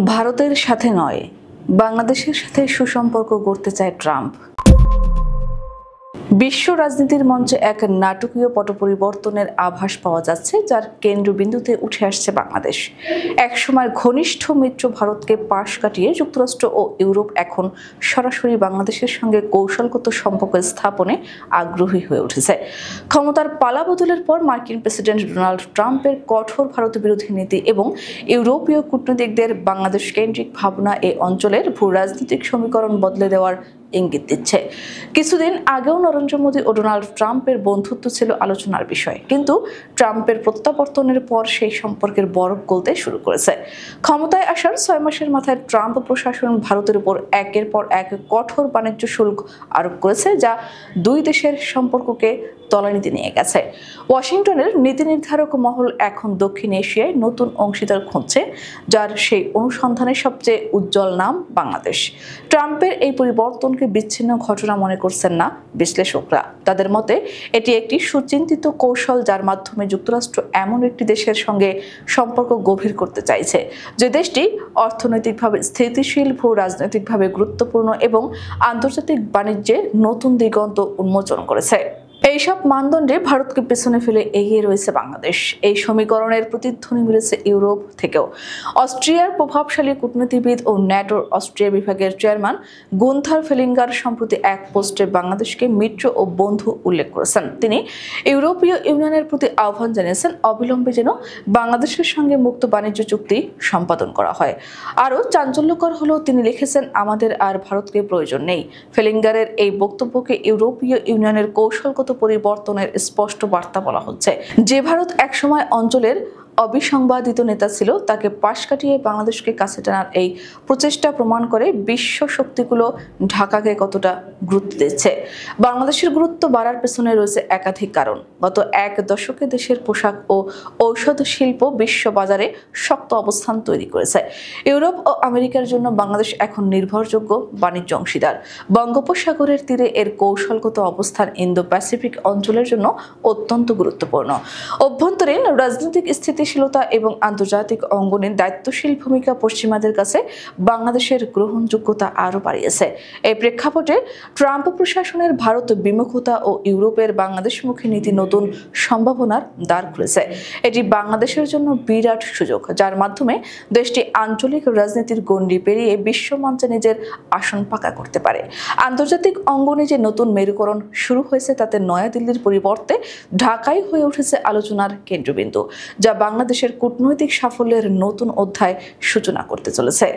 ভারতের সাথে নয়, বাংলাদেশের সাথে সুসম্পর্ক গড়তে চায় ট্রাম্প। বিশ্ব রাজনীতির মঞ্চে এক নাটকীয় পট পরিবর্তনের আভাস পাওয়া যাচ্ছে, যার কেন্দ্রবিন্দুতে উঠে আসছে বাংলাদেশ। একসময় ঘনিষ্ঠ মিত্র ভারতকে পাশ কাটিয়ে যুক্তরাষ্ট্র ও ইউরোপ এখন সরাসরি বাংলাদেশের সঙ্গে কৌশলগত সম্পর্ক স্থাপনে আগ্রহী হয়ে উঠেছে। ক্ষমতার পালাবদলের পর মার্কিন প্রেসিডেন্ট ডোনাল্ড ট্রাম্পের কঠোর ভারত বিরোধী নীতি এবং ইউরোপীয় কূটনীতিকদের বাংলাদেশ কেন্দ্রিক ভাবনা এই অঞ্চলের ভূ রাজনৈতিক সমীকরণ বদলে দেওয়ার ইঙ্গিত দিচ্ছে। কিছুদিন আগেও নরেন্দ্র মোদী ও ডোনাল্ড ট্রাম্পের বন্ধুত্ব ছিল আলোচনার বিষয়, কিন্তু ট্রাম্পের প্রত্যাবর্তনের পর সেই সম্পর্কের বরফ গলতে শুরু করেছে। ক্ষমতায় আসার 6 মাসের মাথায় ট্রাম্প প্রশাসন ভারতের উপর একের পর এক কঠোর বাণিজ্য শুল্ক আরোপ করেছে, যা দুই দেশের সম্পর্ককে তলানিতে নিয়ে গেছে। ওয়াশিংটনের নীতি নির্ধারক মহল এখন দক্ষিণ এশিয়ায় নতুন অংশীদার খুঁজছে, যার সেই অনুসন্ধানের সবচেয়ে উজ্জ্বল নাম বাংলাদেশ। ট্রাম্পের এই পরিবর্তনকে বিচ্ছিন্ন ঘটনা মনে করছেন না বিশ্লেষকরা। তাদের মতে এটি একটি সুচিন্তিত কৌশল, যার মাধ্যমে যুক্তরাষ্ট্র এমন একটি দেশের সঙ্গে সম্পর্ক গভীর করতে চাইছে যে দেশটি অর্থনৈতিকভাবে স্থিতিশীল, ভূ রাজনৈতিকভাবে গুরুত্বপূর্ণ এবং আন্তর্জাতিক বাণিজ্যে নতুন দিগন্ত উন্মোচন করেছে। এইসব মানদণ্ডে ভারতকে পেছনে ফেলে এগিয়ে রয়েছে বাংলাদেশ। এই সমীকরণের প্রতিধ্বনি মিলেছে ইউরোপ থেকেও। অস্ট্রিয়ার প্রভাবশালী কূটনীতিবিদ ও ন্যাটোর অস্ট্রিয়া বিভাগের চেয়ারম্যান গুন্থার ফেলিঙ্গার সম্প্রতি এক পোস্টে বাংলাদেশকে মিত্র ও বন্ধু উল্লেখ করেছেন। তিনি ইউরোপীয় ইউনিয়নের প্রতি আহ্বান জানিয়েছেন অবিলম্বে যেন বাংলাদেশের সঙ্গে মুক্ত বাণিজ্য চুক্তি সম্পাদন করা হয়। আরও চাঞ্চল্যকর হলেও তিনি লিখেছেন, আমাদের আর ভারতকে প্রয়োজন নেই। ফেলিঙ্গারের এই বক্তব্যকে ইউরোপীয় ইউনিয়নের কৌশলগত পরিবর্তনের স্পষ্ট বার্তা বলা হচ্ছে। যে ভারত একসময় অঞ্চলের অবিসংবাদিত নেতা ছিল, তাকে পাশ কাটিয়ে বাংলাদেশকে কাছে টানার এই প্রচেষ্টা প্রমাণ করে বিশ্ব শক্তিগুলো ঢাকাকে কতটা গুরুত্ব দিচ্ছে। বাংলাদেশের গুরুত্ব বাড়ার পেছনে রয়েছে একাধিক কারণ। গত এক দশকে দেশের পোশাক ও ঔষধ শিল্প বিশ্ব বাজারে শক্ত অবস্থান তৈরি করেছে। ইউরোপ ও আমেরিকার জন্য বাংলাদেশ এখন নির্ভরযোগ্য বাণিজ্য অংশীদার। বঙ্গোপসাগরের তীরে এর কৌশলগত অবস্থান ইন্দো প্যাসিফিক অঞ্চলের জন্য অত্যন্ত গুরুত্বপূর্ণ। অভ্যন্তরীণ রাজনৈতিক স্থিতিশীলতা এবং আন্তর্জাতিক অঙ্গনে দায়িত্বশীল ভূমিকা পশ্চিমাদের কাছে বাংলাদেশের গ্রহণযোগ্যতা আরও বাড়িয়েছে। এই প্রেক্ষাপটে ট্রাম্প প্রশাসনের ভারত বিমুখতা ও ইউরোপের বাংলাদেশমুখী নীতি নতুন সম্ভাবনার দ্বার খুলেছে। এটি বাংলাদেশের জন্য বিরাট সুযোগ, যার মাধ্যমে দেশটি আঞ্চলিক রাজনীতির গণ্ডি পেরিয়ে বিশ্বমঞ্চে নিজের আসন পাকা করতে পারে। আন্তর্জাতিক অঙ্গনে যে নতুন মেরুকরণ শুরু হয়েছে, তাতে নয়াদিল্লির পরিবর্তে ঢাকাই হয়ে উঠেছে আলোচনার কেন্দ্রবিন্দু, যা বাংলাদেশের কূটনৈতিক সাফল্যের নতুন অধ্যায় সূচনা করতে চলেছে।